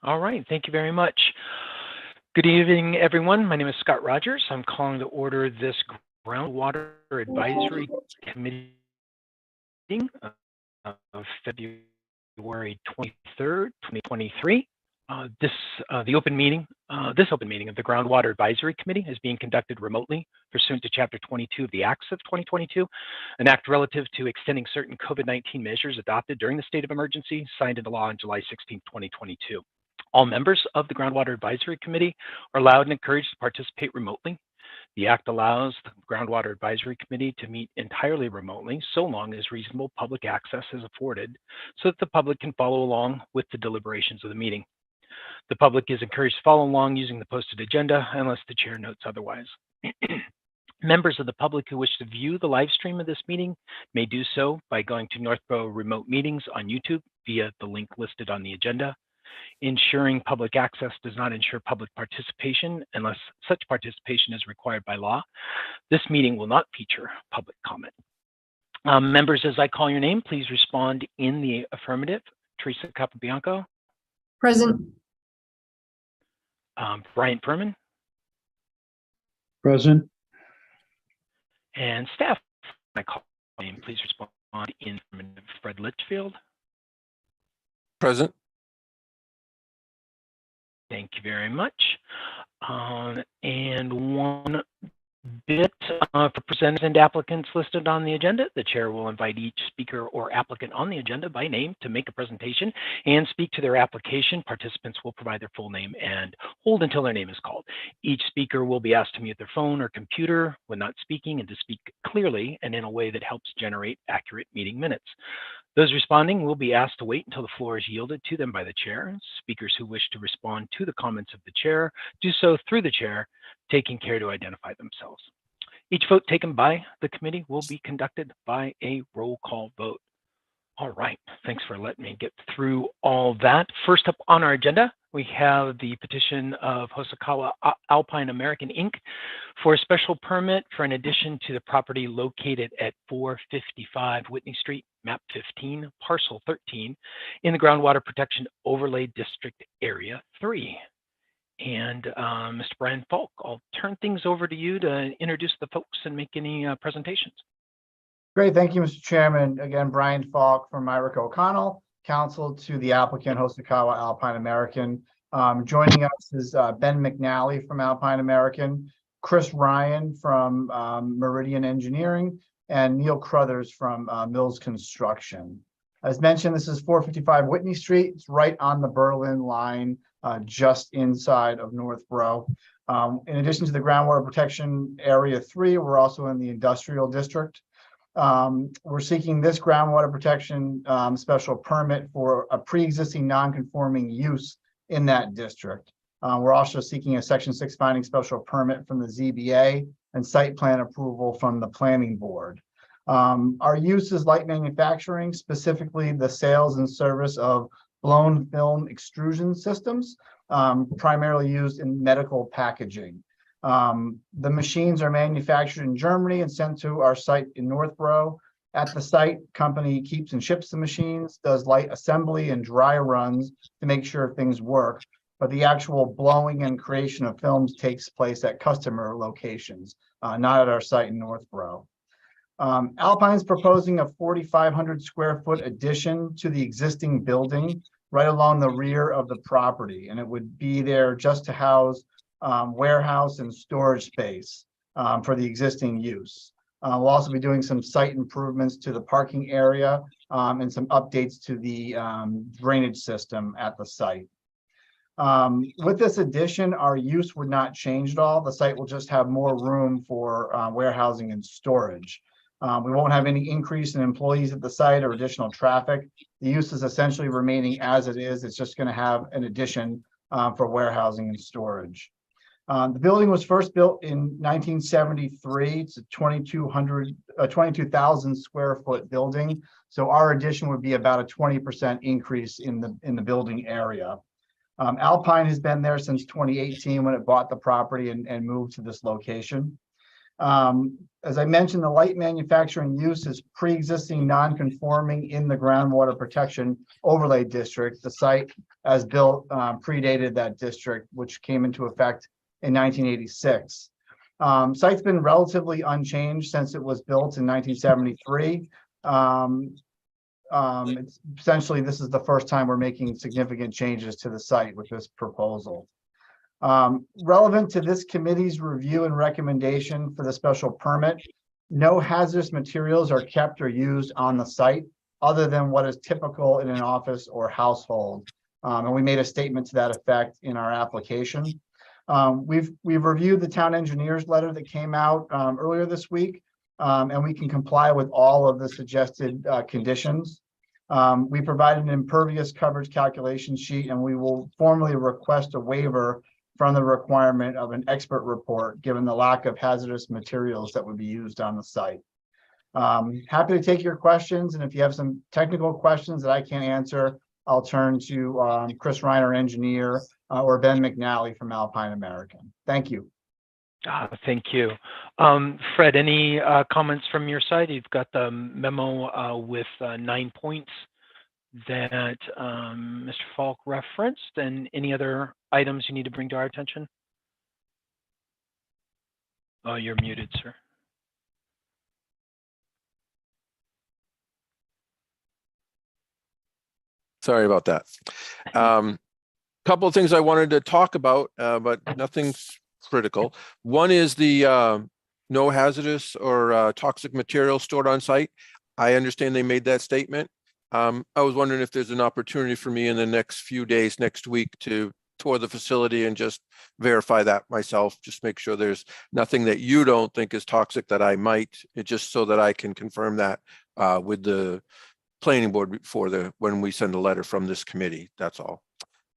All right, thank you very much. Good evening, everyone. My name is Scott Rogers. I'm calling to order this Groundwater Advisory Committee meeting of February 23rd, 2023. This open meeting of the Groundwater Advisory Committee is being conducted remotely pursuant to Chapter 22 of the Acts of 2022, an act relative to extending certain COVID-19 measures adopted during the state of emergency, signed into law on July 16, 2022. All members of the Groundwater Advisory Committee are allowed and encouraged to participate remotely. The Act allows the Groundwater Advisory Committee to meet entirely remotely so long as reasonable public access is afforded so that the public can follow along with the deliberations of the meeting. The public is encouraged to follow along using the posted agenda unless the chair notes otherwise. Members of the public who wish to view the live stream of this meeting may do so by going to Northborough Remote Meetings on YouTube via the link listed on the agenda. Ensuring public access does not ensure public participation unless such participation is required by law. This meeting will not feature public comment. Members, as I call your name, please respond in the affirmative. Teresa Capobianco. Present. Brian Furman. Present. And staff, I call your name, please respond in affirmative. Fred Litchfield. Present. Thank you very much. And one bit for presenters and applicants listed on the agenda, the chair will invite each speaker or applicant on the agenda by name to make a presentation and speak to their application. Participants will provide their full name and hold until their name is called. Each speaker will be asked to mute their phone or computer when not speaking and to speak clearly and in a way that helps generate accurate meeting minutes. Those responding will be asked to wait until the floor is yielded to them by the chair. Speakers who wish to respond to the comments of the chair do so through the chair, taking care to identify themselves. Each vote taken by the committee will be conducted by a roll call vote. All right, thanks for letting me get through all that. First up on our agenda, we have the petition of Hosokawa Alpine American Inc. for a special permit for an addition to the property located at 455 Whitney Street, map 15, parcel 13, in the Groundwater Protection Overlay District Area 3. And Mr. Brian Falk, I'll turn things over to you to introduce the folks and make any presentations. Great, thank you, Mr. Chairman. Again, Brian Falk from Myrick O'Connell, counsel to the applicant Hosokawa Alpine American. Joining us is Ben McNally from Alpine American, Chris Ryan from Meridian Engineering, and Neil Crothers from Mills Construction. As mentioned, this is 455 Whitney Street. It's right on the Berlin line, just inside of Northborough. In addition to the Groundwater Protection Area 3, we're also in the Industrial District. We're seeking this groundwater protection special permit for a pre-existing non-conforming use in that district. We're also seeking a Section 6 finding special permit from the ZBA and site plan approval from the Planning Board. Our use is light manufacturing, specifically the sales and service of blown film extrusion systems, primarily used in medical packaging. The machines are manufactured in Germany and sent to our site in Northborough. At the site, company keeps and ships the machines, does light assembly and dry runs to make sure things work, but the actual blowing and creation of films takes place at customer locations, not at our site in Northborough. Alpine's proposing a 4,500 square foot addition to the existing building right along the rear of the property, and it would be there just to house warehouse and storage space for the existing use. We'll also be doing some site improvements to the parking area and some updates to the drainage system at the site. With this addition, our use would not change at all. The site will just have more room for warehousing and storage. We won't have any increase in employees at the site or additional traffic. The use is essentially remaining as it is. It's just going to have an addition for warehousing and storage. The building was first built in 1973. It's a 22,000 square foot building. So our addition would be about a 20% increase in the building area. Alpine has been there since 2018 when it bought the property and moved to this location. As I mentioned, the light manufacturing use is pre-existing non-conforming in the groundwater protection overlay district. The site as built predated that district, which came into effect in 1986. Site's been relatively unchanged since it was built in 1973. It's essentially, this is the first time we're making significant changes to the site with this proposal. Relevant to this committee's review and recommendation for the special permit, no hazardous materials are kept or used on the site other than what is typical in an office or household. And we made a statement to that effect in our application. We've reviewed the town engineer's letter that came out earlier this week, and we can comply with all of the suggested conditions. We provided an impervious coverage calculation sheet, and we will formally request a waiver from the requirement of an expert report, given the lack of hazardous materials that would be used on the site. Happy to take your questions, and if you have some technical questions that I can't answer, I'll turn to Chris Reiner, engineer, or Ben McNally from Alpine American. Thank you. Thank you. Fred, any comments from your side? You've got the memo with 9 points that Mr. Falk referenced, and any other items you need to bring to our attention? Oh, you're muted, sir. Sorry about that. Couple of things I wanted to talk about, but nothing's critical. One is the no hazardous or toxic material stored on site. I understand they made that statement. I was wondering if there's an opportunity for me in the next few days, next week, to tour the facility and just verify that myself, just make sure there's nothing that you don't think is toxic that I might, just so that I can confirm that with the planning board before when we send a letter from this committee. That's all.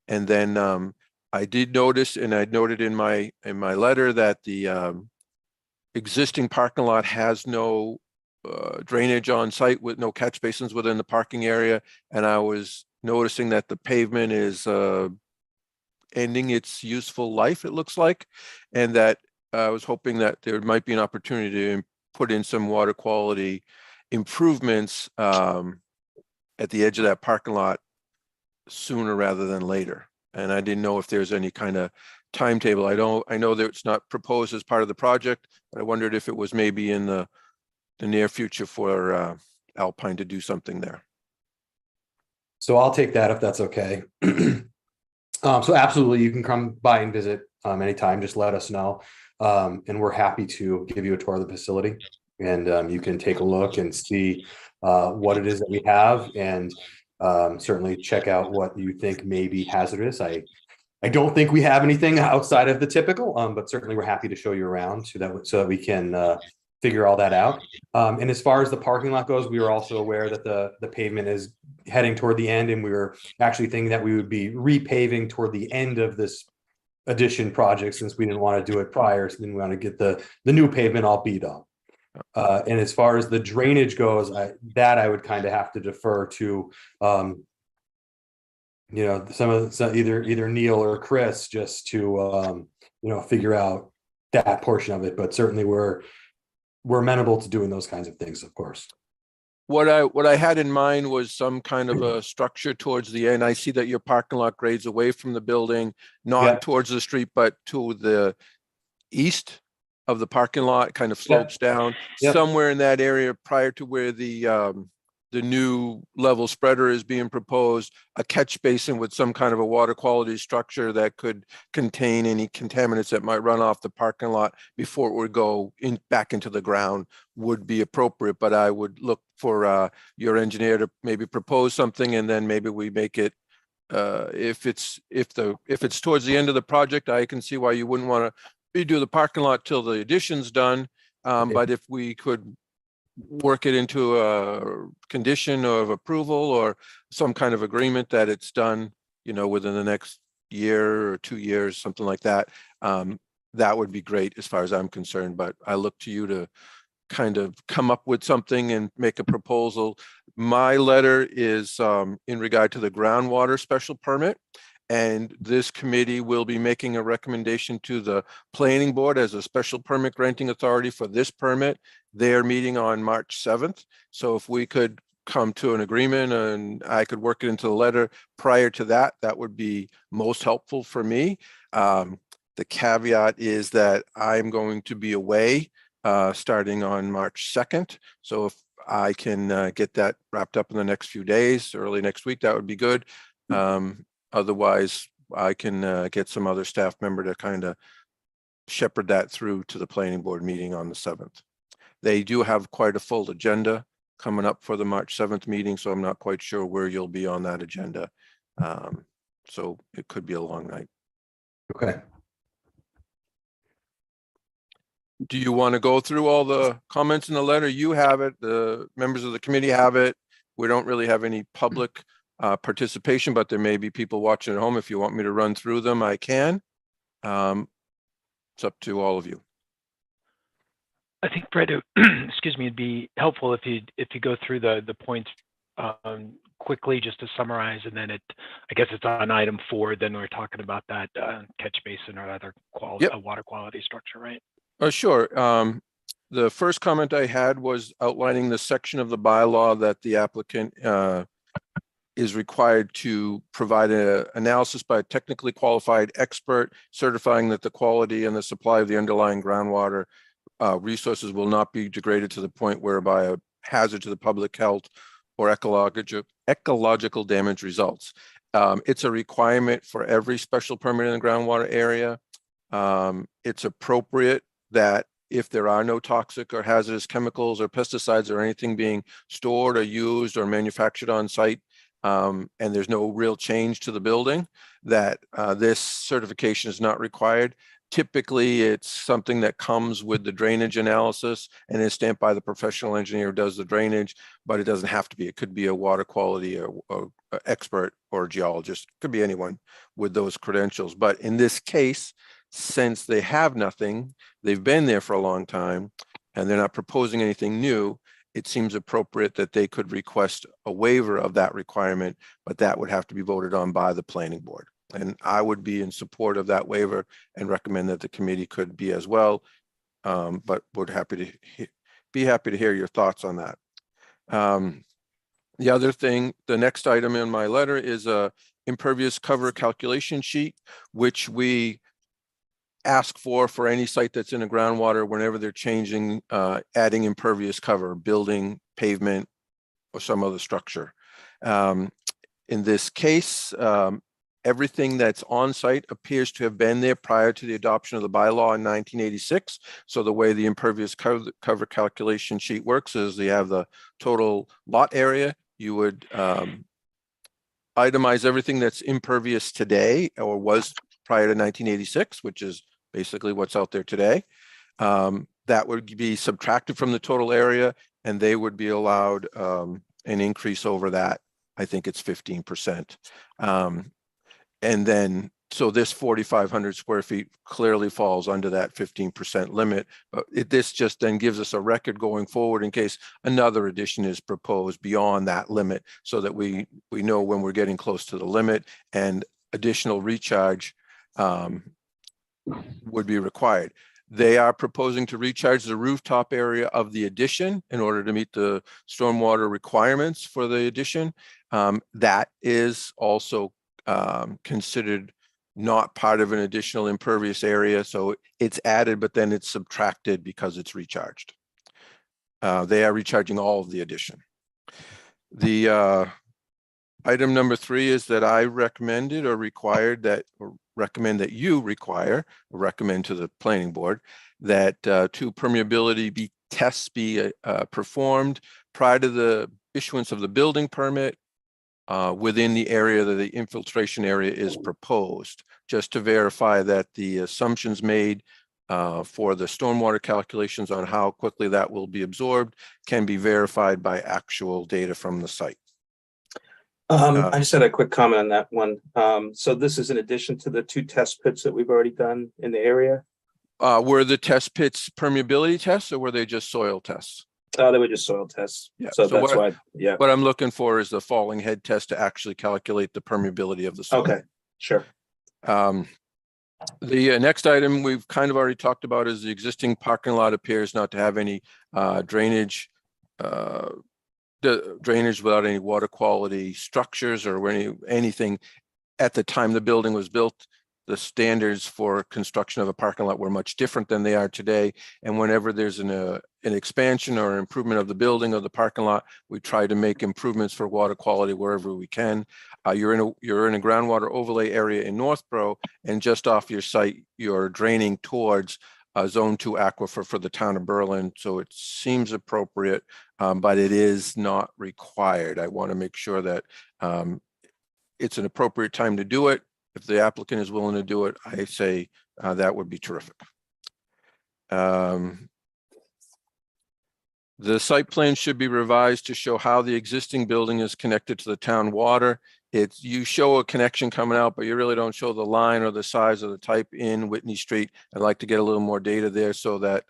And then I did notice, and I noted in my letter, that the existing parking lot has no drainage on site, with no catch basins within the parking area. And I was noticing that the pavement is ending its useful life, it looks like, and that I was hoping that there might be an opportunity to put in some water quality improvements at the edge of that parking lot sooner rather than later. And I didn't know if there's any kind of timetable. I know that it's not proposed as part of the project, but I wondered if it was maybe in the near future for Alpine to do something there. So I'll take that if that's okay. So absolutely, you can come by and visit anytime. Just let us know, and we're happy to give you a tour of the facility, and you can take a look and see what it is that we have, and certainly check out what you think may be hazardous. I don't think we have anything outside of the typical, but certainly we're happy to show you around so that we can figure all that out. And as far as the parking lot goes, we were also aware that the pavement is heading toward the end, and we were actually thinking that we would be repaving toward the end of this addition project, since we didn't want to do it prior. So then we want to get the new pavement all beat up. And as far as the drainage goes, I would kind of have to defer to either Neil or Chris, just to figure out that portion of it. But certainly we're amenable to doing those kinds of things, of course. What I had in mind was some kind of a structure towards the end. I see that your parking lot grades away from the building, not towards the street, but to the east of the parking lot, kind of slopes down somewhere in that area, prior to where the new level spreader is being proposed, a catch basin with some kind of a water quality structure that could contain any contaminants that might run off the parking lot before it would go back into the ground would be appropriate. But I would look for your engineer to maybe propose something, and then maybe we make it, if it's towards the end of the project, I can see why you wouldn't want to redo the parking lot till the addition's done. But if we could work it into a condition of approval or some kind of agreement that it's done, within the next year or 2 years, something like that, that would be great as far as I'm concerned. But I look to you to kind of come up with something and make a proposal. My letter is in regard to the groundwater special permit, And this committee will be making a recommendation to the planning board as a special permit granting authority for this permit. They're meeting on March 7th. So if we could come to an agreement and I could work it into the letter prior to that, that would be most helpful for me. The caveat is that I'm going to be away starting on March 2nd. So if I can get that wrapped up in the next few days, early next week, that would be good. Otherwise, I can get some other staff member to kind of shepherd that through to the planning board meeting on the 7th. They do have quite a full agenda coming up for the March 7th meeting, so I'm not quite sure where you'll be on that agenda. So it could be a long night. Okay. Do you want to go through all the comments in the letter? You have it, the members of the committee have it. We don't really have any public participation, but there may be people watching at home. If you want me to run through them, I can. It's up to all of you. I think, Fred, excuse me, it'd be helpful if you go through the points quickly, just to summarize, and then I guess it's on item 4. Then we're talking about that catch basin or other water quality structure, right? Sure. The first comment I had was outlining the section of the bylaw that the applicant is required to provide an analysis by a technically qualified expert certifying that the quality and the supply of the underlying groundwater resources will not be degraded to the point whereby a hazard to the public health or ecological damage results. It's a requirement for every special permit in the groundwater area. It's appropriate that if there are no toxic or hazardous chemicals or pesticides or anything being stored or used or manufactured on site, and there's no real change to the building, that this certification is not required. Typically, it's something that comes with the drainage analysis and is stamped by the professional engineer who does the drainage, but it doesn't have to be. It could be a water quality or expert or a geologist. It could be anyone with those credentials. But in this case, since they have nothing, they've been there for a long time, and they're not proposing anything new, it seems appropriate that they could request a waiver of that requirement, but that would have to be voted on by the planning board. And I would be in support of that waiver and recommend that the committee could be as well, but would be happy to hear your thoughts on that. The other thing, the next item in my letter is a impervious cover calculation sheet, which we ask for any site that's in a groundwater whenever they're changing, adding impervious cover, building, pavement, or some other structure. In this case, everything that's on site appears to have been there prior to the adoption of the bylaw in 1986. So the way the impervious cover calculation sheet works is you have the total lot area. You would itemize everything that's impervious today or was prior to 1986, which is basically what's out there today. That would be subtracted from the total area, and they would be allowed an increase over that. I think it's 15%. And then, so this 4,500 square feet clearly falls under that 15% limit. But this just then gives us a record going forward in case another addition is proposed beyond that limit, so that we know when we're getting close to the limit and additional recharge would be required. They are proposing to recharge the rooftop area of the addition in order to meet the stormwater requirements for the addition. That is also considered not part of an additional impervious area. So it's added, but then it's subtracted because it's recharged. They are recharging all of the addition. The item number 3 is that I recommended or required that, or recommend that you require, or recommend to the planning board, that 2 permeability tests be performed prior to the issuance of the building permit within the area that the infiltration area is proposed, just to verify that the assumptions made for the stormwater calculations on how quickly that will be absorbed can be verified by actual data from the site. I just had a quick comment on that one. So this is in addition to the 2 test pits that we've already done in the area? Were the test pits permeability tests, or were they just soil tests? They were just soil tests. Yeah. So that's why, yeah. What I'm looking for is the falling head test to actually calculate the permeability of the soil. Okay. Sure. The next item we've kind of already talked about is the existing parking lot appears not to have any drainage without any water quality structures or anything. At the time the building was built, the standards for construction of a parking lot were much different than they are today. And whenever there's an expansion or improvement of the building or the parking lot, we try to make improvements for water quality wherever we can. You're in a groundwater overlay area in Northborough, and just off your site, you're draining towards Zone 2 aquifer for the town of Berlin. So it seems appropriate, but it is not required. I want to make sure that it's an appropriate time to do it. If the applicant is willing to do it, I say that would be terrific. The site plan should be revised to show how the existing building is connected to the town water. You show a connection coming out, but you really don't show the line or the size or the type in Whitney Street. I'd like to get a little more data there so that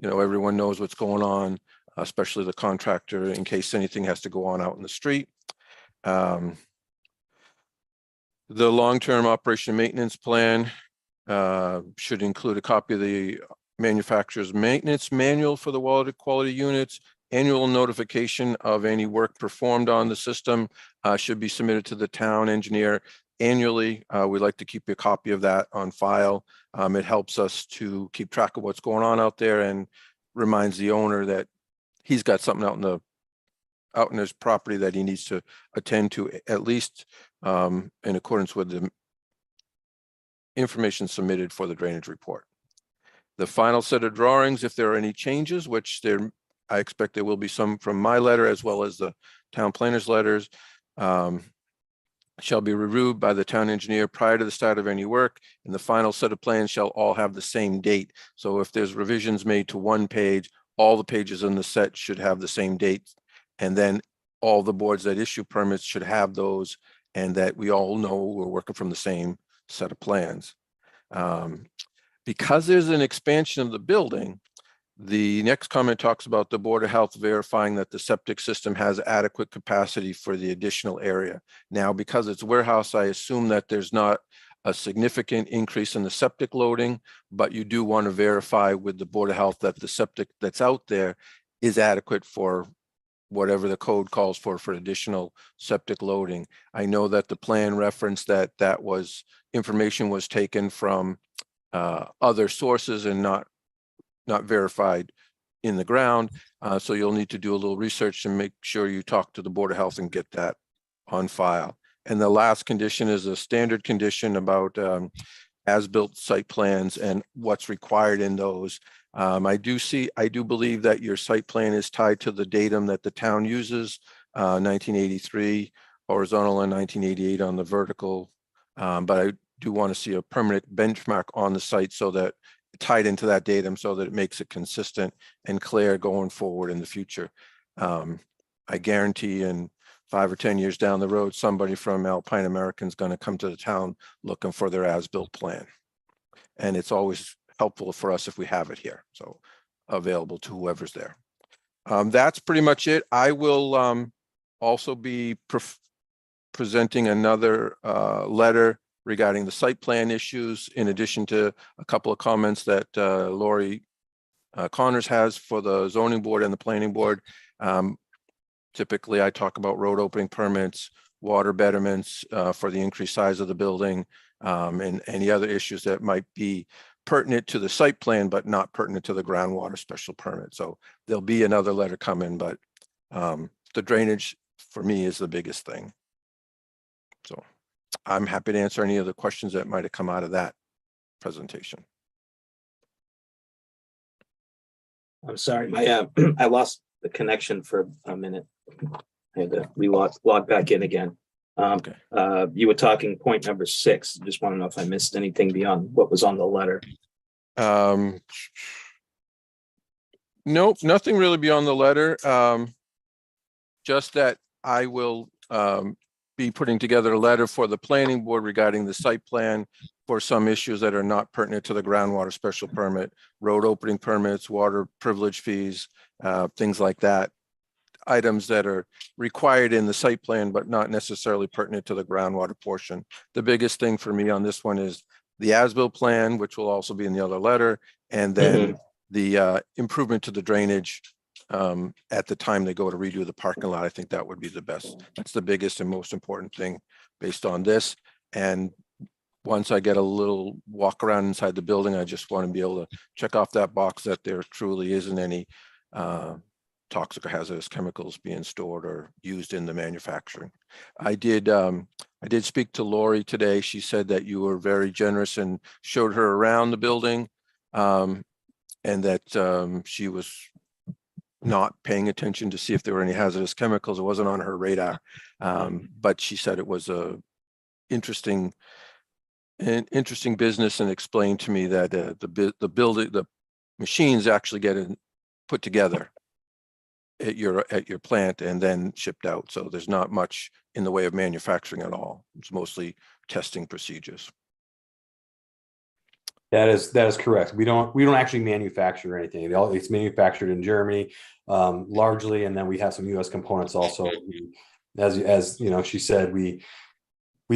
everyone knows what's going on, especially the contractor, in case anything has to go on out in the street. The long-term operation and maintenance plan should include a copy of the manufacturer's maintenance manual for the water quality units. Annual notification of any work performed on the system should be submitted to the town engineer annually. We'd like to keep a copy of that on file. It helps us to keep track of what's going on out there and reminds the owner that he's got something out in his property that he needs to attend to, at least in accordance with the information submitted for the drainage report. The final set of drawings, if there are any changes, which I expect there will be some from my letter as well as the town planner's letters, shall be reviewed by the town engineer prior to the start of any work, and the final set of plans shall all have the same date. So if there's revisions made to one page, all the pages in the set should have the same date, and then all the boards that issue permits should have those, and that we all know we're working from the same set of plans. Because there's an expansion of the building, the next comment talks about the Board of Health verifying that the septic system has adequate capacity for the additional area. Now, because it's warehouse, I assume that there's not a significant increase in the septic loading, but you do want to verify with the Board of Health that the septic that's out there is adequate for whatever the code calls for additional septic loading. I know that the plan referenced that information was taken from other sources and not verified in the ground. So you'll need to do a little research and make sure you talk to the Board of Health and get that on file. And the last condition is a standard condition about as-built site plans and what's required in those. I do believe that your site plan is tied to the datum that the town uses, 1983 horizontal and 1988 on the vertical. But I do want to see a permanent benchmark on the site so that tied into that datum so that it makes it consistent and clear going forward in the future. I guarantee in 5 or 10 years down the road, somebody from Alpine American is going to come to the town looking for their as-built plan. And it's always helpful for us if we have it here. So available to whoever's there. That's pretty much it. I will also be presenting another letter regarding the site plan issues, in addition to a couple of comments that Lori Connors has for the zoning board and the planning board. Typically, I talk about road opening permits, water betterments for the increased size of the building, and any other issues that might be pertinent to the site plan, but not pertinent to the groundwater special permit. So there'll be another letter coming, but the drainage for me is the biggest thing. So I'm happy to answer any of the questions that might have come out of that presentation. I'm sorry, I lost the connection for a minute. I had to log back in again. Okay. You were talking point number 6. Just want to know if I missed anything beyond what was on the letter. Nope, nothing really beyond the letter. Just that I will be putting together a letter for the planning board regarding the site plan for some issues that are not pertinent to the groundwater special permit, road opening permits, water privilege fees, things like that. items that are required in the site plan, but not necessarily pertinent to the groundwater portion. The biggest thing for me on this one is the as-built plan, which will also be in the other letter, and then the improvement to the drainage at the time they go to redo the parking lot. I think that would be the best. That's the biggest and most important thing based on this. And once I get a little walk around inside the building, I just want to be able to check off that box that there truly isn't any toxic or hazardous chemicals being stored or used in the manufacturing. I did speak to Lori today. She said that you were very generous and showed her around the building, and that she was not paying attention to see if there were any hazardous chemicals. It wasn't on her radar, but she said it was an interesting business, and explained to me that the machines actually get put together at your plant and then shipped out. So there's not much in the way of manufacturing at all. It's mostly testing procedures. That is correct. We don't actually manufacture anything. It's manufactured in Germany, largely, and then we have some U.S. components also. As you know, she said, we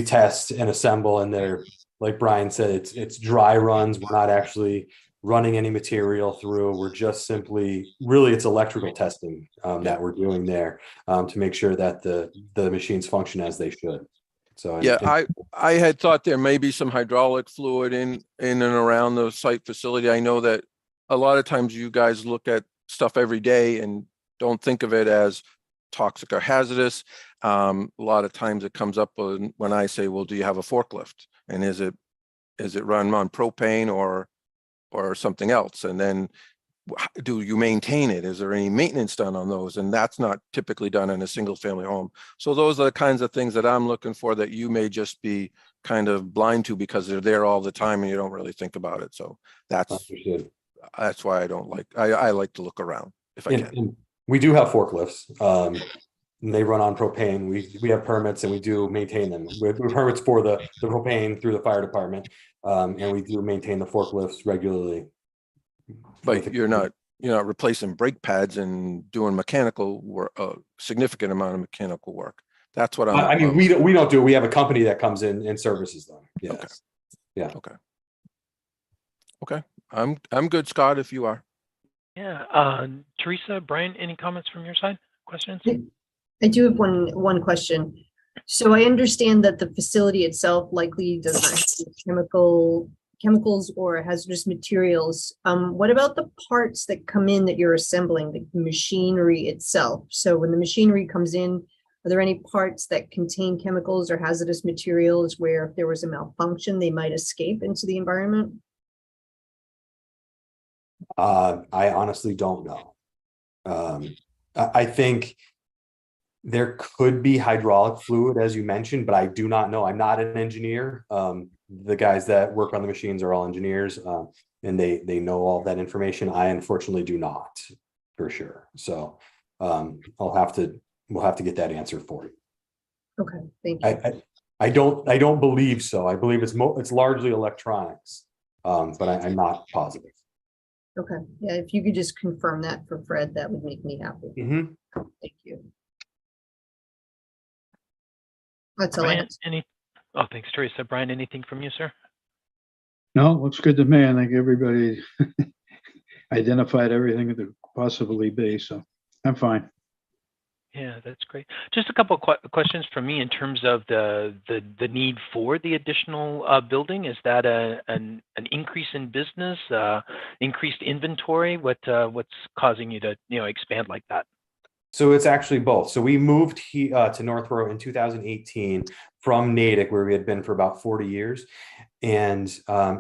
test and assemble, and they're, like Brian said, it's dry runs. We're not actually running any material through. We're just simply, really, it's electrical testing that we're doing there to make sure that the machines function as they should. So yeah, I had thought there may be some hydraulic fluid in and around the site facility. I know that a lot of times you guys look at stuff every day and don't think of it as toxic or hazardous. A lot of times it comes up when I say, well, do you have a forklift? And is it run on propane or something else? And then do you maintain it? Is there any maintenance done on those? And that's not typically done in a single family home. So those are the kinds of things that I'm looking for that you may just be kind of blind to because they're there all the time and you don't really think about it. So that's why I like to look around if I can. And we do have forklifts. And they run on propane. We have permits and we do maintain them. We have permits for the propane through the fire department, and we do maintain the forklifts regularly. But you're not replacing brake pads and doing mechanical work, a significant amount of mechanical work. That's what I mean, we don't do it. We have a company that comes in and services them. Yes. Okay. Yeah. Okay. I'm good, Scott, if you are. Yeah. Teresa, Brian, any comments from your side? Questions? I do have one question. So I understand that the facility itself likely does not have chemicals or hazardous materials. What about the parts that come in that you're assembling, the machinery itself? So when the machinery comes in, are there any parts that contain chemicals or hazardous materials where if there was a malfunction, they might escape into the environment? I honestly don't know. I think there could be hydraulic fluid, as you mentioned, but I do not know. I'm not an engineer. The guys that work on the machines are all engineers, and they know all that information. I unfortunately do not, for sure. So we'll have to get that answer for you. Okay, thank you. I don't believe so. I believe it's largely electronics, but I'm not positive. Okay, yeah, if you could just confirm that for Fred, that would make me happy. Thank you. That's all I have. Oh, thanks, Teresa. Brian, anything from you, sir? No, looks good to me. I think everybody identified everything that could possibly be, so I'm fine. Yeah, that's great. Just a couple of questions from me in terms of the need for the additional building. Is that an increase in business, increased inventory? What's causing you to expand like that? So it's actually both. So we moved to Northborough in 2018 from Natick, where we had been for about 40 years. And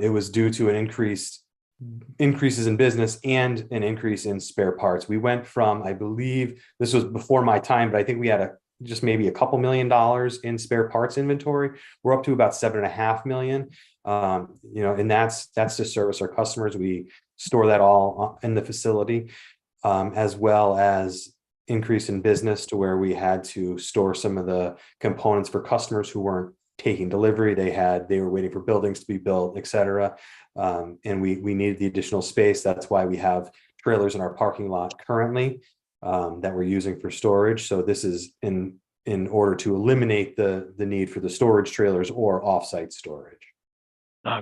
it was due to an increases in business and an increase in spare parts. We went from, I believe this was before my time, but I think we had just maybe a couple $1 million in spare parts inventory. We're up to about $7.5 million. And that's to service our customers. We store that all in the facility, as well as increase in business to where we had to store some of the components for customers who weren't taking delivery. They were waiting for buildings to be built, et cetera. And we needed the additional space. That's why we have trailers in our parking lot currently. that we're using for storage. So this is in order to eliminate the need for the storage trailers or offsite storage.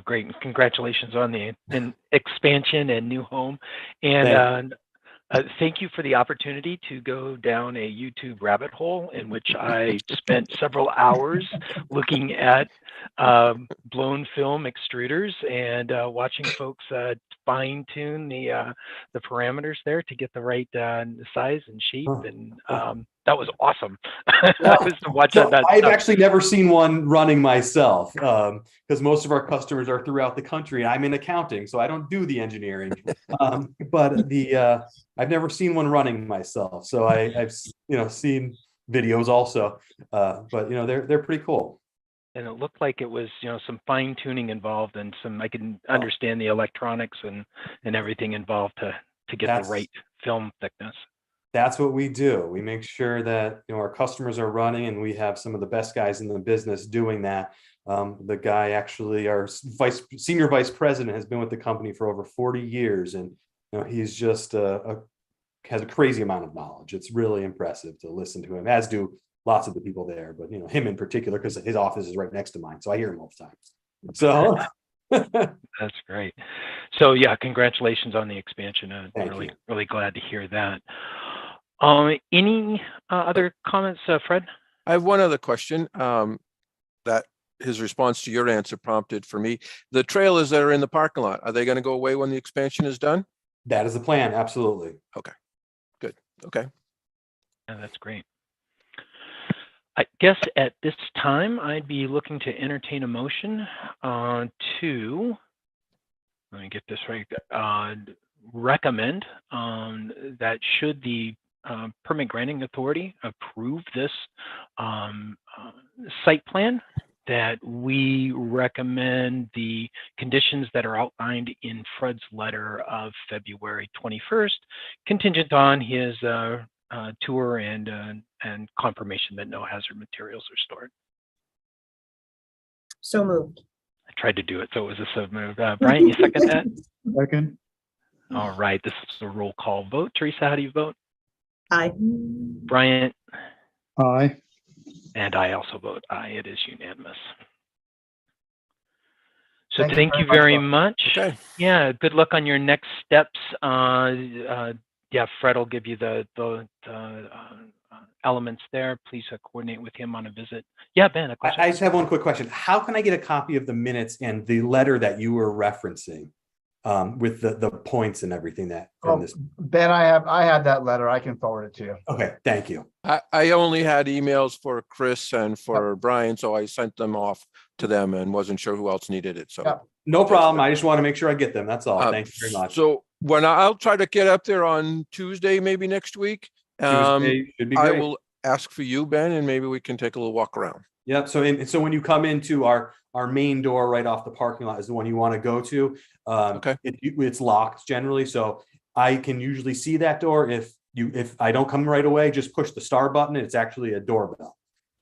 Great. Congratulations on the expansion and new home. And thank you for the opportunity to go down a YouTube rabbit hole in which I spent several hours looking at blown film extruders and watching folks fine tune the parameters there to get the right size and shape. And that was awesome. That was to watch that. I've actually never seen one running myself because most of our customers are throughout the country. I'm in accounting, so I don't do the engineering. But I've never seen one running myself. So I've seen videos also, but they're pretty cool. And it looked like it was, some fine tuning involved and I can understand the electronics and everything involved to get the right film thickness. That's what we do. We make sure that our customers are running, and we have some of the best guys in the business doing that. The guy actually, our senior vice president, has been with the company for over 40 years, and he's just has a crazy amount of knowledge. It's really impressive to listen to him, as do lots of the people there, but him in particular, because his office is right next to mine, so I hear him all the time. So that's great. So yeah, congratulations on the expansion. I'm really glad to hear that. Any other comments, Fred? I have one other question that his response to your answer prompted for me. The trailers that are in the parking lot, are they going to go away when the expansion is done? That is the plan. Absolutely. Okay, good. Okay. Yeah, that's great. I guess at this time, I'd be looking to entertain a motion to, let me get this right, recommend that should the permit granting authority approve this site plan, that we recommend the conditions that are outlined in Fred's letter of February 21st, contingent on his tour and confirmation that no hazard materials are stored. So moved. I tried to do it, so it was a so moved. Brian, you second that? Second. All right, this is a roll call vote. Teresa, how do you vote? Aye. Bryant? Aye. And I also vote aye. It is unanimous. So Thank you thank you very very much. much. Okay. Yeah, good luck on your next steps. Yeah, Fred will give you the elements there. Please coordinate with him on a visit. Yeah, Ben, a question. I just have one quick question. How can I get a copy of the minutes and the letter that you were referencing with the points and everything that from this? Ben, I had that letter. I can forward it to you. Okay, thank you. I only had emails for Chris and for Brian, so I sent them off to them and wasn't sure who else needed it. So Yep. No problem. I just want to make sure I get them. That's all. Uh, Thank you very much. So when I'll try to get up there on Tuesday, maybe next week, Tuesday should be I great. will ask for you, Ben, and maybe we can take a little walk around. Yep. So when you come into our main door right off the parking lot is the one you want to go to. Okay. It's locked generally, so I can usually see that door. If I don't come right away, just push the star button. It's actually a doorbell.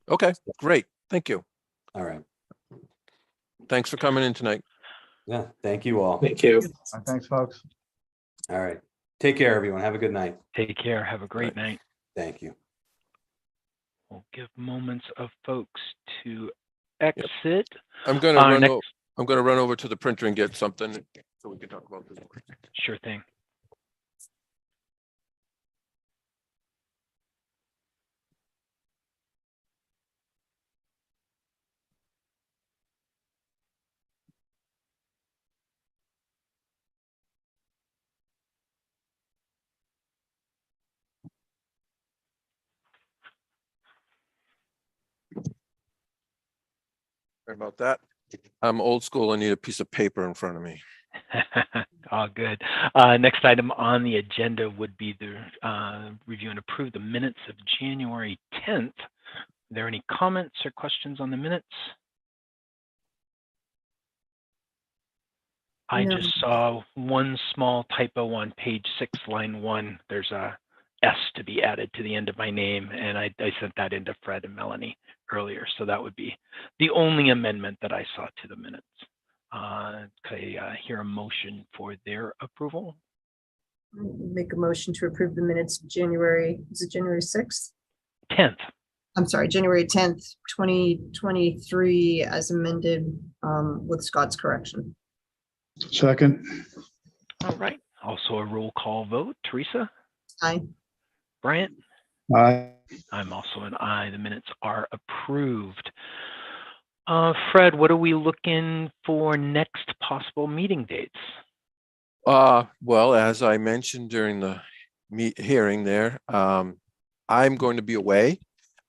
Okay, great. Thank you. All right. Thanks for coming in tonight. Yeah. Thank you all. Thank you. Thanks, folks. All right. Take care, everyone. Have a good night. Take care. Have a great night. Thank you. We'll give moments of folks to exit. I'm going to run over to the printer and get something so we can talk about this. Sure thing. Sorry about that. I'm old school. I need a piece of paper in front of me. All good. Next item on the agenda would be the review and approve the minutes of January 10th. Are there any comments or questions on the minutes? I No. just saw one small typo on page 6, line 1. There's a S to be added to the end of my name, and I sent that into Fred and Melanie earlier. So that would be the only amendment that I saw to the minutes. Could I hear a motion for their approval? Make a motion to approve the minutes of January, is it January 6th? 10th. I'm sorry, January 10th, 2023 as amended with Scott's correction. Second, All right. Also a roll call vote. Teresa, Aye. Bryant, aye. I'm also an aye. The minutes are approved. Fred, what are we looking for next possible meeting dates? Well, as I mentioned during the hearing there, I'm going to be away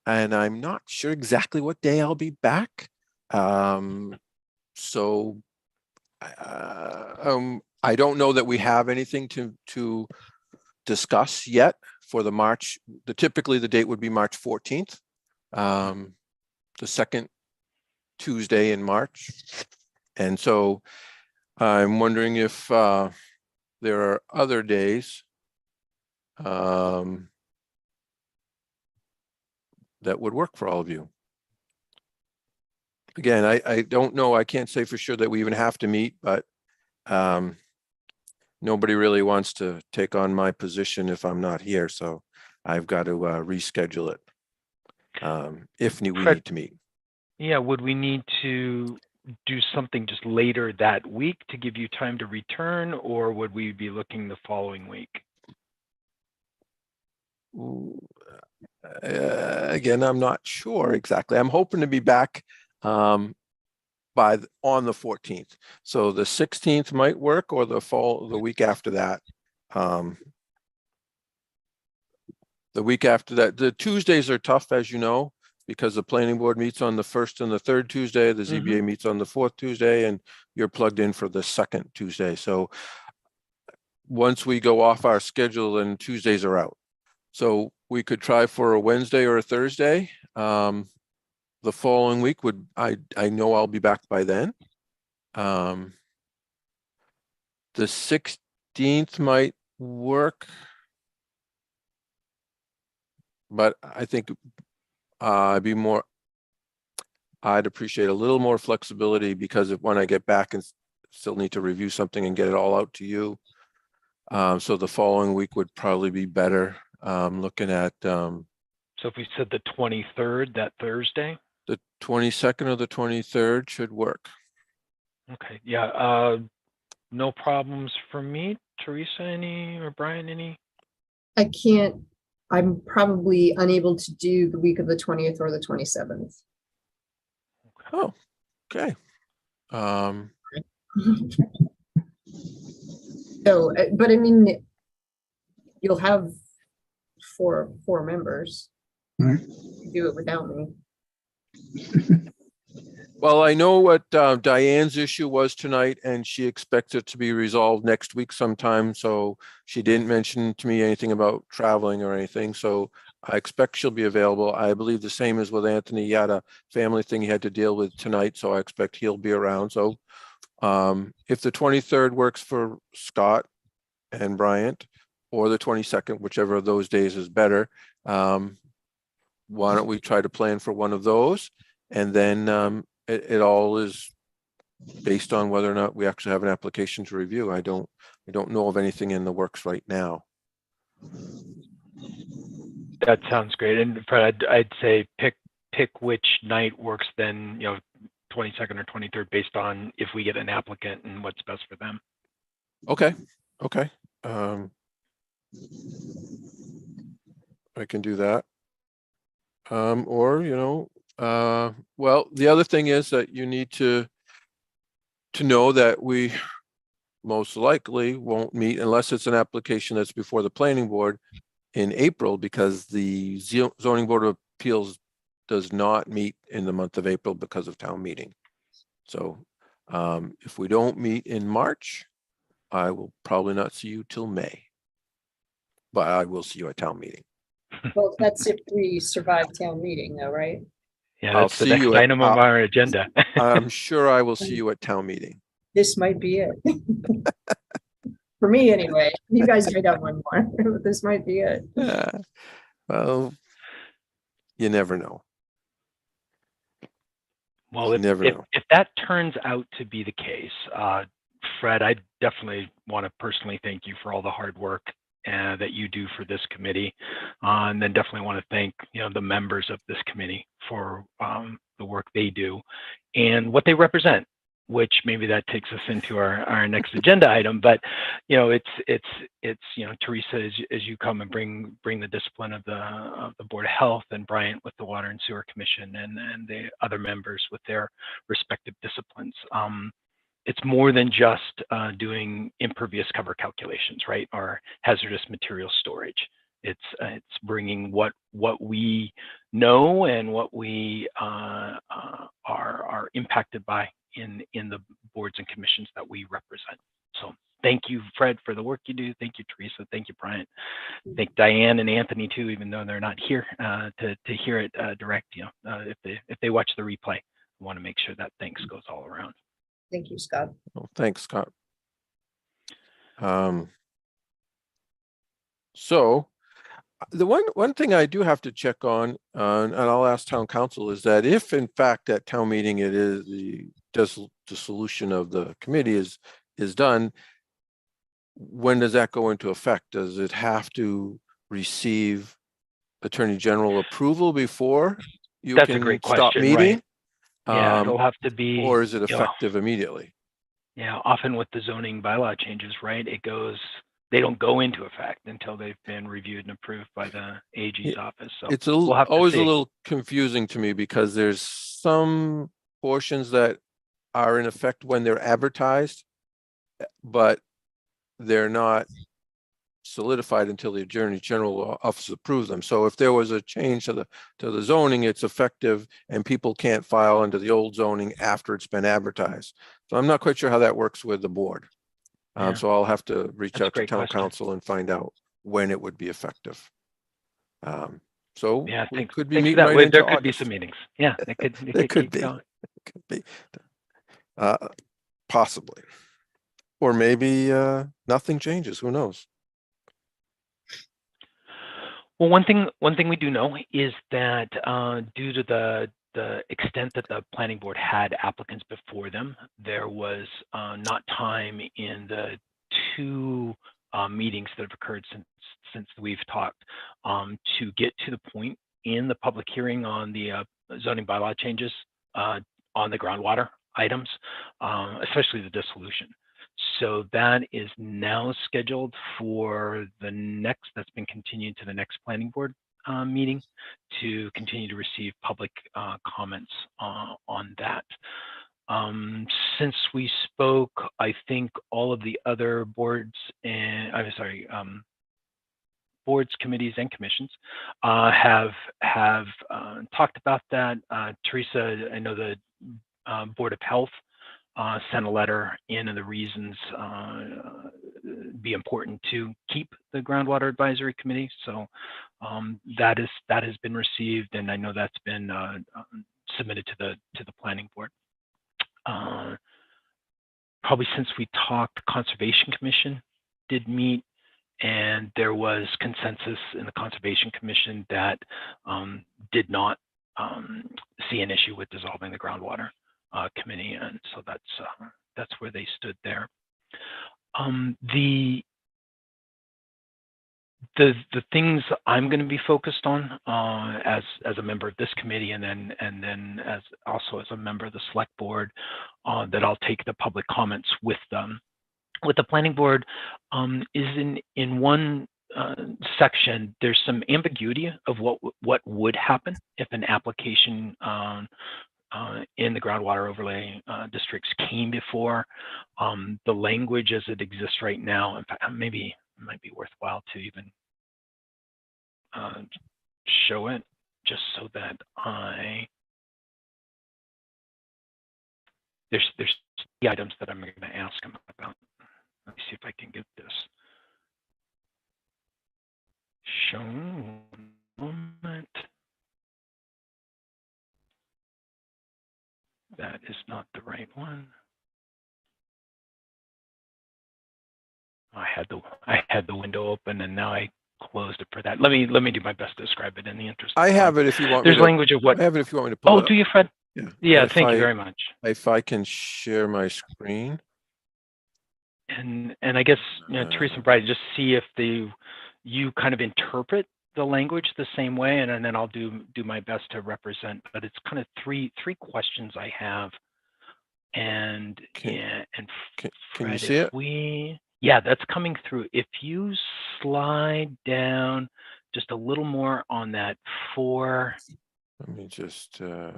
and I'm not sure exactly what day I'll be back. So I don't know that we have anything to discuss yet for the March. Typically the date would be March 14th, the second Tuesday in March. And so I'm wondering if there are other days that would work for all of you. Again, I don't know. I can't say for sure that we even have to meet, but nobody really wants to take on my position if I'm not here. So I've got to reschedule it if we Fred, need to meet. Yeah, would we need to do something just later that week to give you time to return, or would we be looking the following week? Again, I'm not sure exactly. I'm hoping to be back on the 14th. So the 16th might work, or the week after that. The week after that, the Tuesdays are tough, as you know, because the planning board meets on the first and the third Tuesday, the ZBA meets on the fourth Tuesday, and you're plugged in for the second Tuesday. So once we go off our schedule, then Tuesdays are out. So we could try for a Wednesday or a Thursday. The following week I know I'll be back by then. The 16th might work, but I think I'd appreciate a little more flexibility, because when I get back and still need to review something and get it all out to you. So the following week would probably be better. Looking at So if we said the 23rd, that Thursday? the 22nd or the 23rd should work. Okay, yeah, no problems for me. Teresa, any, or Brian, any? I can't, I'm probably unable to do the week of the 20th or the 27th. Oh, okay. So, but I mean, you'll have four members. Right. You do it without me. Well, I know what Diane's issue was tonight, and she expects it to be resolved next week sometime. So she didn't mention to me anything about traveling or anything. So I expect she'll be available. I believe the same as with Anthony. He had a family thing he had to deal with tonight, so I expect he'll be around. So if the 23rd works for Scott and Bryant, or the 22nd, whichever of those days is better, why don't we try to plan for one of those? And then it all is based on whether or not we actually have an application to review. I don't know of anything in the works right now. That sounds great. And Fred, I'd say pick which night works then, 22nd or 23rd, based on if we get an applicant and what's best for them. Okay. I can do that. Well, the other thing is that you need to know that we most likely won't meet unless it's an application that's before the planning board in April, because the zoning board of appeals does not meet in the month of April because of town meeting. So if we don't meet in March, I will probably not see you till May, but I will see you at town meeting. Well, that's if we survive town meeting though, right? Yeah, I'll that's the see next you at- item on our agenda. I'm sure I will see you at town meeting. This might be it. For me, anyway. You guys might have one more, but this might be it. Well, you never know. Well, You never know. if that turns out to be the case, Fred, I definitely want to personally thank you for all the hard work that you do for this committee. And then definitely want to thank, the members of this committee for the work they do and what they represent, which maybe that takes us into our next agenda item. But, it's Teresa, as you come and bring the discipline of the Board of Health, and Bryant with the Water and Sewer Commission, and the other members with their respective disciplines. It's more than just doing impervious cover calculations, right? Or hazardous material storage. It's bringing what we know and what we are impacted by in the boards and commissions that we represent. So thank you, Fred, for the work you do. Thank you, Teresa. Thank you, Bryant. Thank Diane and Anthony too, even though they're not here to hear it direct. If they watch the replay, I want to make sure that thanks goes all around. Thank you, Scott. Well, thanks, Scott. So the one thing I do have to check on, and I'll ask town council, is that if in fact at town meeting it is the dissolution of the committee is done, when does that go into effect? Does it have to receive Attorney General approval before you That's a can great stop question, meeting? right? Yeah, it'll have to be. Or is it effective immediately? Yeah, often with the zoning bylaw changes, right? They don't go into effect until they've been reviewed and approved by the AG's office. So It's we'll have to always a see. little confusing to me because there's some portions that are in effect when they're advertised, but they're not solidified until the Attorney General office approves them. So if there was a change to the zoning, it's effective and people can't file under the old zoning after it's been advertised. So I'm not quite sure how that works with the board. Yeah. So I'll have to reach That's a out to great town question. council and find out when it would be effective. So Yeah, we thanks. could be Thanks for meeting that. right There into could be August. some meetings. Yeah, it could It could keep be. going. Could be. Possibly. Or maybe nothing changes. Who knows? Well, one thing we do know is that due to the extent that the planning board had applicants before them, there was not time in the two meetings that have occurred since we've talked to get to the point in the public hearing on the zoning bylaw changes on the groundwater items, especially the dissolution. So that is now scheduled for that's been continued to the next planning board meeting to continue to receive public comments on that. Since we spoke, I think all of the other boards and boards, committees, and commissions have talked about that. Teresa, I know the Board of Health sent a letter in, and the reasons be important to keep the Groundwater Advisory Committee. So that has been received, and I know that's been submitted to the Planning Board. Probably since we talked, Conservation Commission did meet, and there was consensus in the Conservation Commission that did not see an issue with dissolving the Groundwater Committee, and so that's where they stood there. The things I'm going to be focused on as a member of this committee, and then as also as a member of the select board, that I'll take the public comments with them. With the planning board, is in one section, there's some ambiguity of what would happen if an application in the groundwater overlay districts came before. The language as it exists right now, in fact, maybe it might be worthwhile to even show it, just so that there's the items that I'm going to ask them about. Let me see if I can get this shown. Moment. That is not the right one. I had the window open, and now I closed it for that. Let me do my best to describe it in the interest of I have time. it if you want. There's language of what. I have it if you want me to pull it Oh, up. do you, Fred? Yeah. Yeah, If thank you I- very much. If I can share my screen. And I guess, Teresa and Brian, just see if you kind of interpret the language the same way, and then I'll do my best to represent. But it's kind of three questions I have, and Can Fred, you see it? Yeah, that's coming through. If you slide down just a little more on that 4. Let me just, And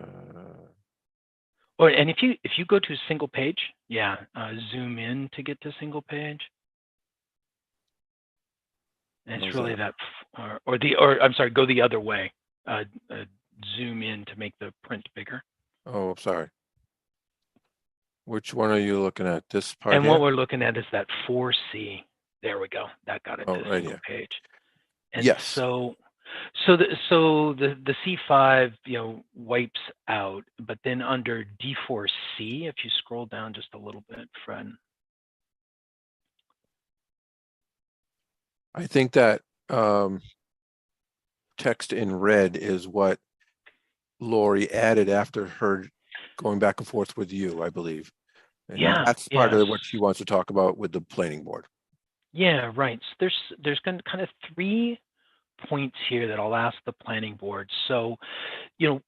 if you go to single page, zoom in to get to single page. And it's really that, or I'm sorry, go the other way. Zoom in to make the print bigger. oh, sorry. Which one are you looking at? This part And here? what we're looking at is that 4C. There we go. That got it to the right single here. page. And Yes. so the C5, wipes out, but then under D4C, if you scroll down just a little bit, Fred. I think that text in red is what Lori added after her going back and forth with you, I believe. And that's part of what she wants to talk about with the planning board. Yeah, right. So there's kind of 3 points here that I'll ask the planning board. So,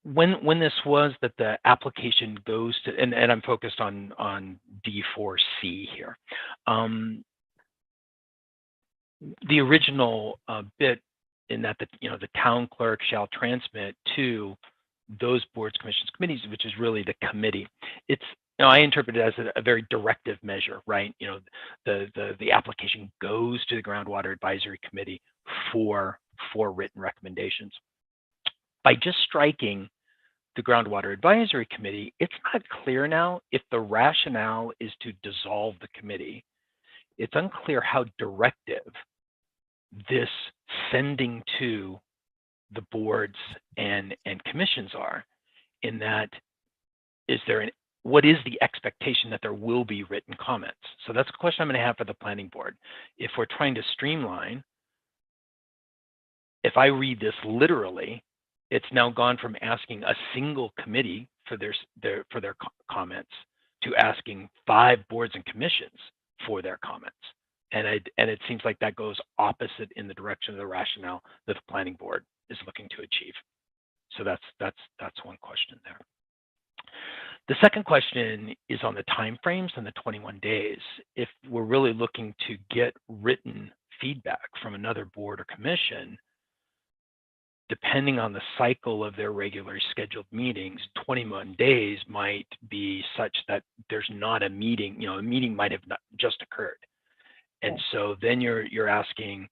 when this was that the application goes to, and I'm focused on D4C here. The original bit in that the town clerk shall transmit to those boards, commissions, committees, which is really the committee. It's I interpret it as a very directive measure, right? The application goes to the Groundwater Advisory Committee for written recommendations. By just striking the Groundwater Advisory Committee, it's not clear now if the rationale is to dissolve the committee. It's unclear how directive this sending to the boards and commissions are, in that what is the expectation that there will be written comments? So that's a question I'm going to have for the planning board. If we're trying to streamline, if I read this literally, it's now gone from asking a single committee for their comments to asking 5 boards and commissions for their comments. And it seems like that goes opposite in the direction of the rationale that the planning board is looking to achieve. So that's one question there. The second question is on the timeframes and the 21 days. If we're really looking to get written feedback from another board or commission, depending on the cycle of their regularly scheduled meetings, 21 days might be such that there's not a meeting. A meeting might have not just occurred, and so then you're asking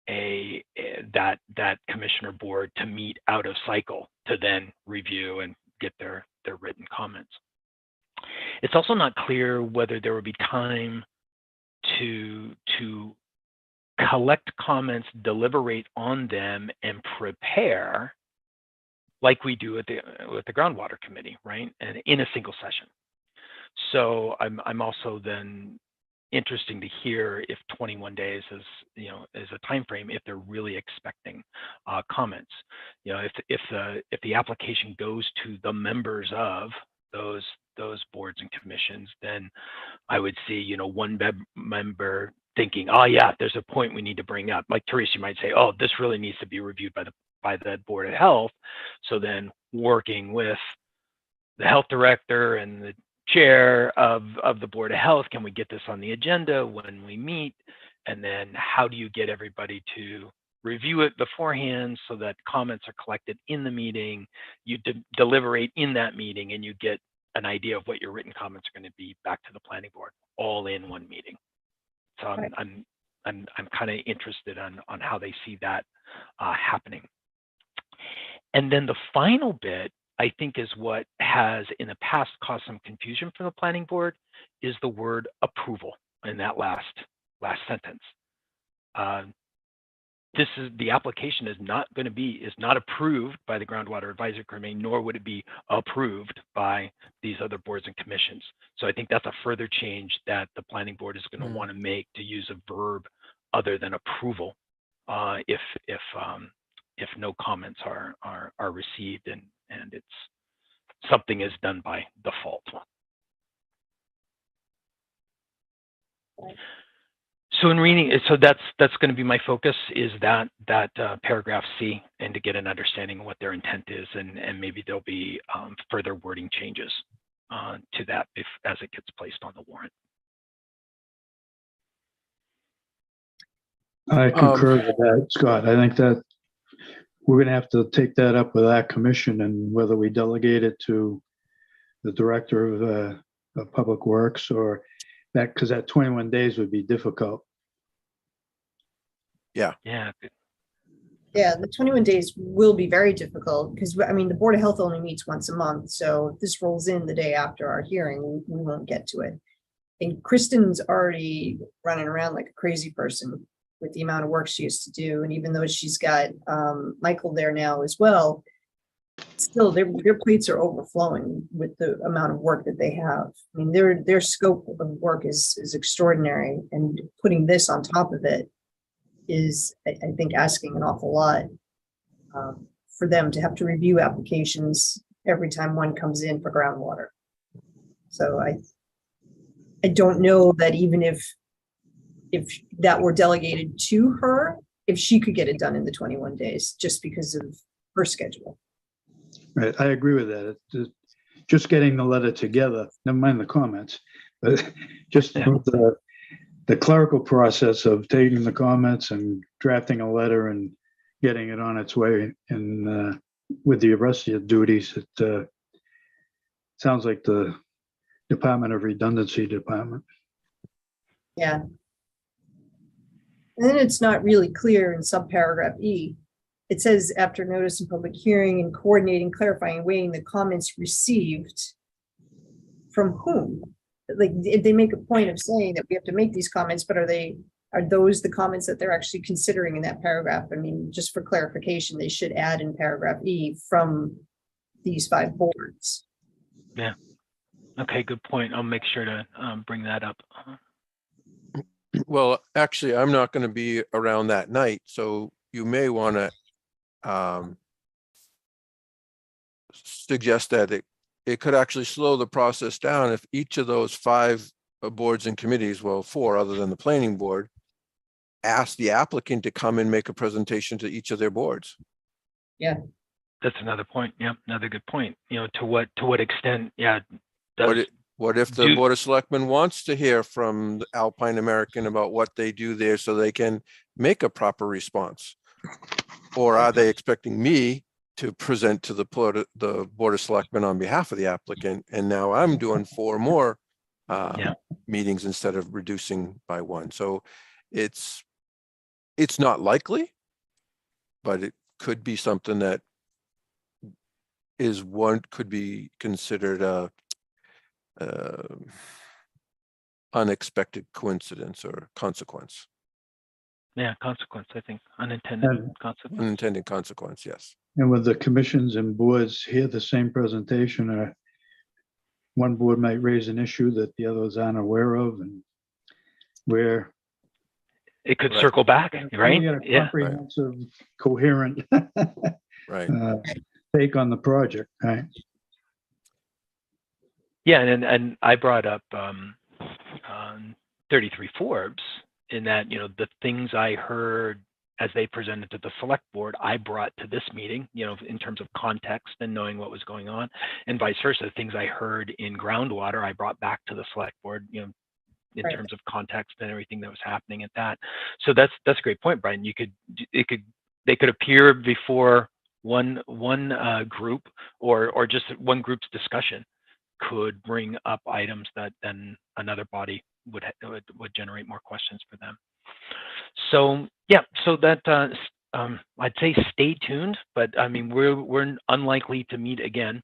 that commissioner board to meet out of cycle to then review and get their written comments. It's also not clear whether there would be time to collect comments, deliberate on them, and prepare like we do with the Groundwater Committee, right? And in a single session. So I'm also then interesting to hear if 21 days is a time frame, if they're really expecting comments. If the application goes to the members of those boards and commissions, then I would see one member thinking, oh yeah, there's a point we need to bring up. Like Teresa might say, oh, this really needs to be reviewed by the Board of Health. So then working with the health director and the chair of the Board of Health, can we get this on the agenda when we meet? And then how do you get everybody to review it beforehand so that comments are collected in the meeting, you deliberate in that meeting, and you get an idea of what your written comments are going to be back to the planning board all in one meeting. So I'm kind of interested on how they see that happening. And then the final bit, I think, is what has in the past caused some confusion for the planning board, is the word approval in that last sentence. The application is not approved by the Groundwater Advisory Committee, nor would it be approved by these other boards and commissions. So I think that's a further change that the planning board is going to want to make, to use a verb other than approval if no comments are received and it's something is done by default. So in reading, so that's going to be my focus, is that paragraph C, and to get an understanding of what their intent is, and maybe there'll be further wording changes to that as it gets placed on the warrant. I concur with that, Scott. I think that we're going to have to take that up with our commission, and whether we delegate it to the director of Public Works, or that, because that 21 days would be difficult. Yeah. Yeah, the 21 days will be very difficult because, I mean, the Board of Health only meets once a month. So if this rolls in the day after our hearing, we won't get to it. And Kristen's already running around like a crazy person with the amount of work she has to do. And even though she's got Michael there now as well, still their plates are overflowing with the amount of work that they have. I mean, their scope of work is extraordinary, and putting this on top of it is, I think, asking an awful lot for them to have to review applications every time one comes in for groundwater. So I don't know that even if that were delegated to her, if she could get it done in the 21 days, just because of her schedule. Right, I agree with that. Just getting the letter together, never mind the comments, but just the clerical process of taking the comments and drafting a letter and getting it on its way, and with the rest of your duties, it sounds like the Department of Redundancy department. Yeah. And then it's not really clear in subparagraph E. It says, after notice and public hearing and coordinating, clarifying, weighing the comments received from whom? Like, they make a point of saying that we have to make these comments, but are those the comments that they're actually considering in that paragraph? I mean, just for clarification, they should add in paragraph E from these 5 boards. Yeah. Okay, good point. I'll make sure to bring that up. Well, actually, I'm not going to be around that night, so you may want to suggest that it could actually slow the process down if each of those 5 boards and committees, well, 4 other than the planning board, ask the applicant to come and make a presentation to each of their boards. Yeah. That's another point. Yeah, another good point. You know, to what extent? Yeah. What if the Board of Selectmen wants to hear from the Alpine American about what they do there so they can make a proper response? Or are they expecting me to present to the Board of Selectmen on behalf of the applicant? And now I'm doing 4 more meetings instead of reducing by 1. So it's not likely, but it could be something that could be considered a unexpected coincidence or consequence. Yeah, consequence, I think. Unintended consequence. Unintended consequence, yes. And with the commissions and boards hear the same presentation, one board might raise an issue that the others aren't aware of, and where it could circle back, right? You get a comprehensive, coherent take on the project, right? Yeah, and I brought up 33 Forbes in that, you know, the things I heard as they presented to the select board, I brought to this meeting, you know, in terms of context and knowing what was going on, and vice versa. The things I heard in Groundwater, I brought back to the select board, you know, in terms of context and everything that was happening at that. So that's a great point, Brian. They could appear before one group or just one group's discussion could bring up items that then another body would generate more questions for them. So yeah, so that I'd say stay tuned, but I mean we're unlikely to meet again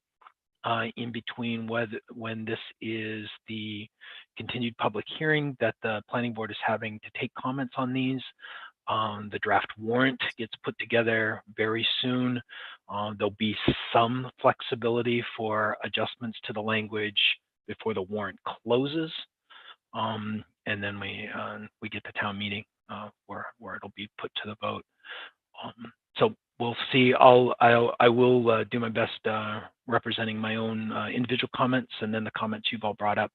in between when this is the continued public hearing that the planning board is having to take comments on these. The draft warrant gets put together very soon. There'll be some flexibility for adjustments to the language before the warrant closes. And then we get to town meeting where it'll be put to the vote. So we'll see. I will do my best representing my own individual comments and then the comments you've all brought up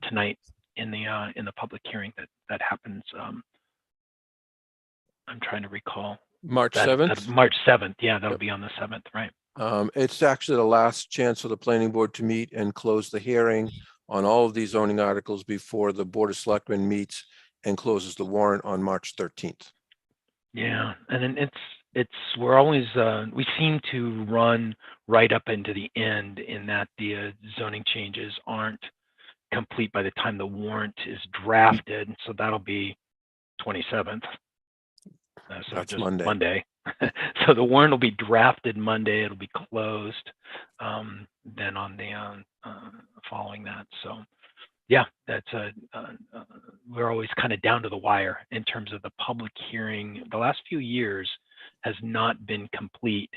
tonight in the public hearing that happens. I'm trying to recall. March That 7th. March 7th. Yeah, that'll Yep. be on the 7th, right? It's actually the last chance for the planning board to meet and close the hearing on all of these zoning articles before the Board of Selectmen meets and closes the warrant on March 13th. Yeah, and then we're always we seem to run right up into the end in that the zoning changes aren't complete by the time the warrant is drafted. So that'll be 27th. So That's just Monday. So the warrant will be drafted Monday. It'll be closed then on the following that. So yeah, that's we're always kind of down to the wire in terms of the public hearing. The last few years has not been complete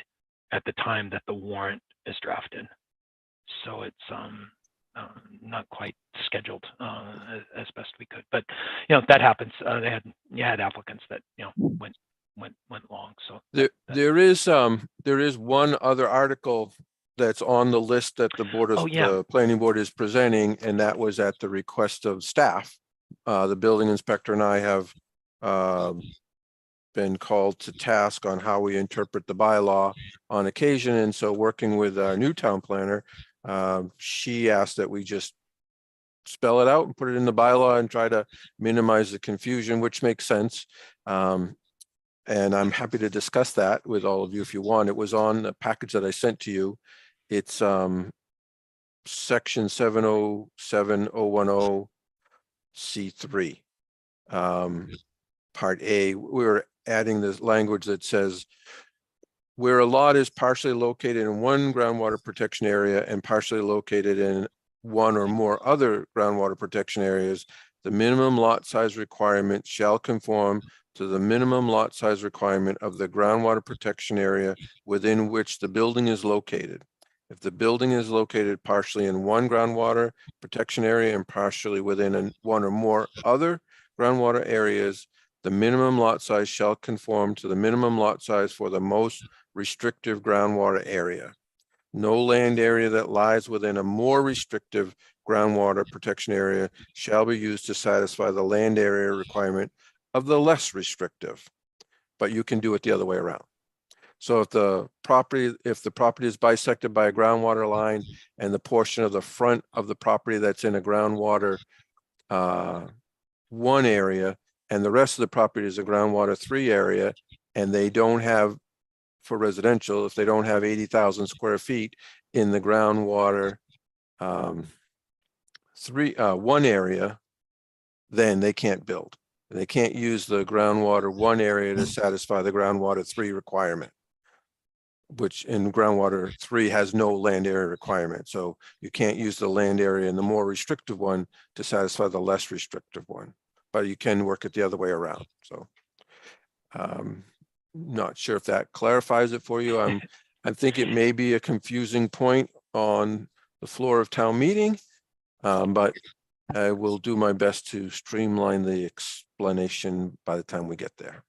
at the time that the warrant is drafted. So it's not quite scheduled as best we could, but that happens. You had applicants that went long. So There is one other article that's on the list that the the planning board is presenting, and that was at the request of staff. The building inspector and I have been called to task on how we interpret the bylaw on occasion, and so working with our new town planner, she asked that we just spell it out and put it in the bylaw and try to minimize the confusion, which makes sense. And I'm happy to discuss that with all of you if you want. It was on the package that I sent to you. It's section 707010 C3. Part A, we're adding this language that says, where a lot is partially located in one groundwater protection area and partially located in one or more other groundwater protection areas, the minimum lot size requirement shall conform to the minimum lot size requirement of the groundwater protection area within which the building is located. If the building is located partially in one groundwater protection area and partially within one or more other groundwater areas, the minimum lot size shall conform to the minimum lot size for the most restrictive groundwater area. No land area that lies within a more restrictive groundwater protection area shall be used to satisfy the land area requirement of the less restrictive, but you can do it the other way around. So if the property is bisected by a groundwater line and the portion of the front of the property that's in a groundwater 1 area and the rest of the property is a groundwater 3 area, and they don't have, for residential, if they don't have 80,000 square feet in the groundwater 1 area, then they can't build. They can't use the groundwater 1 area to satisfy the groundwater 3 requirement, which in groundwater 3 has no land area requirement. So you can't use the land area in the more restrictive one to satisfy the less restrictive one, but you can work it the other way around. So not sure if that clarifies it for you. I think it may be a confusing point on the floor of town meeting, but I will do my best to streamline the explanation by the time we get there.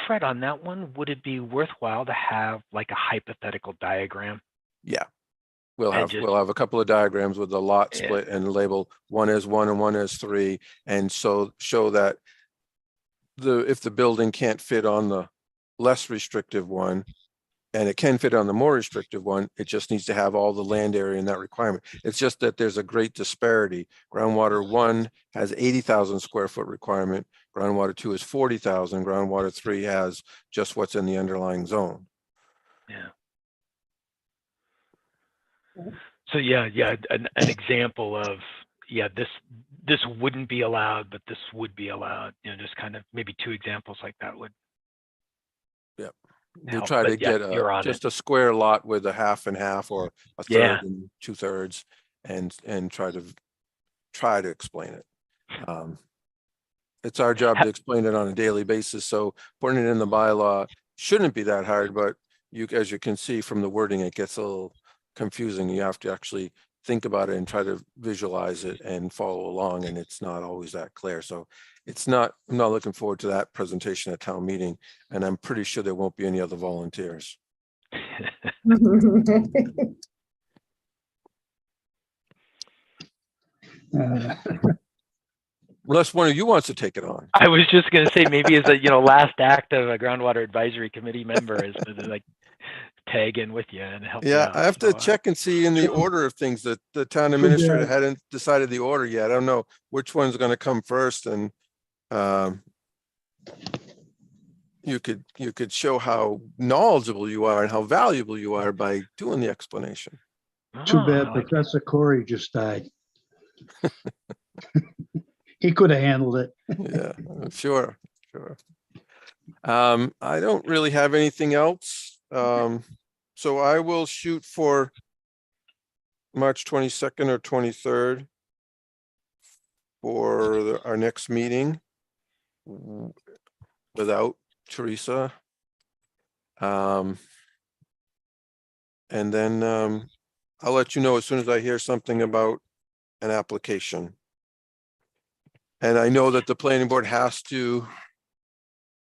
Fred, on that one, would it be worthwhile to have like a hypothetical diagram? Yeah, we'll have a couple of diagrams with the lot split and label 1 as 1 and 1 as 3, and so show that if the building can't fit on the less restrictive one and it can fit on the more restrictive one, it just needs to have all the land area in that requirement. It's just that there's a great disparity. Groundwater 1 has 80,000 square foot requirement. Groundwater 2 is 40,000. Groundwater 3 has just what's in the underlying zone. Yeah. So yeah, an example of, this wouldn't be allowed, but this would be allowed. Just kind of maybe 2 examples like that would. Yep. We'll help. try to But get just a square lot with a half and half or a third and 2/3 and try to explain it. It's our job to explain it on a daily basis. So putting it in the bylaw shouldn't be that hard, but as you can see from the wording, it gets a little confusing. You have to actually think about it and try to visualize it and follow along, and it's not always that clear. So I'm not looking forward to that presentation at town meeting, and I'm pretty sure there won't be any other volunteers. Unless one of you wants to take it on. I was just going to say maybe as a last act of a groundwater advisory committee member is to like tag in with you and help you Yeah, out. I have to So, check and see in the order of things that the town Too administrator bad. hadn't decided the order yet. I don't know which one's going to come first, and you could show how knowledgeable you are and how valuable you are by doing the explanation. Too I bad like it. Professor Corey just died. He could have handled it. Yeah, sure. I don't really have anything else. So I will shoot for March 22nd or 23rd for our next meeting without Teresa. And then I'll let you know as soon as I hear something about an application. And I know that the planning board has to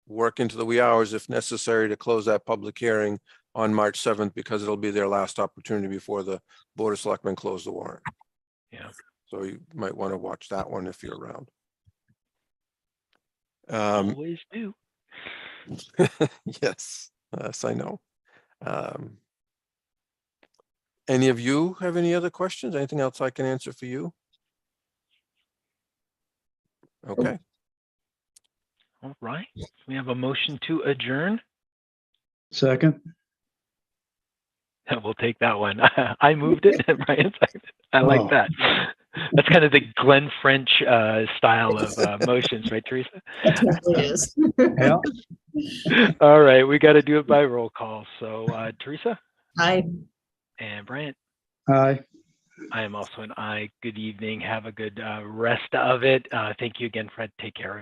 work into the wee hours if necessary to close that public hearing on March 7th, because it'll be their last opportunity before the Board of Selectmen close the warrant. Yeah. So you might want to watch that one if you're around. Always do. Yes, I know. Any of you have any other questions? Anything else I can answer for you? Okay. All right. We have a motion to adjourn. Second, We'll take that one. I moved it. Brian seconded. I like Oh. that. That's kind of the Glenn French style of motions, right, Teresa? It totally is. yeah, All right. We got to do it by roll call. So Teresa Hi. and Brian. aye. I am also an aye. Good evening. Have a good rest of it. Thank you again, Fred. Take care.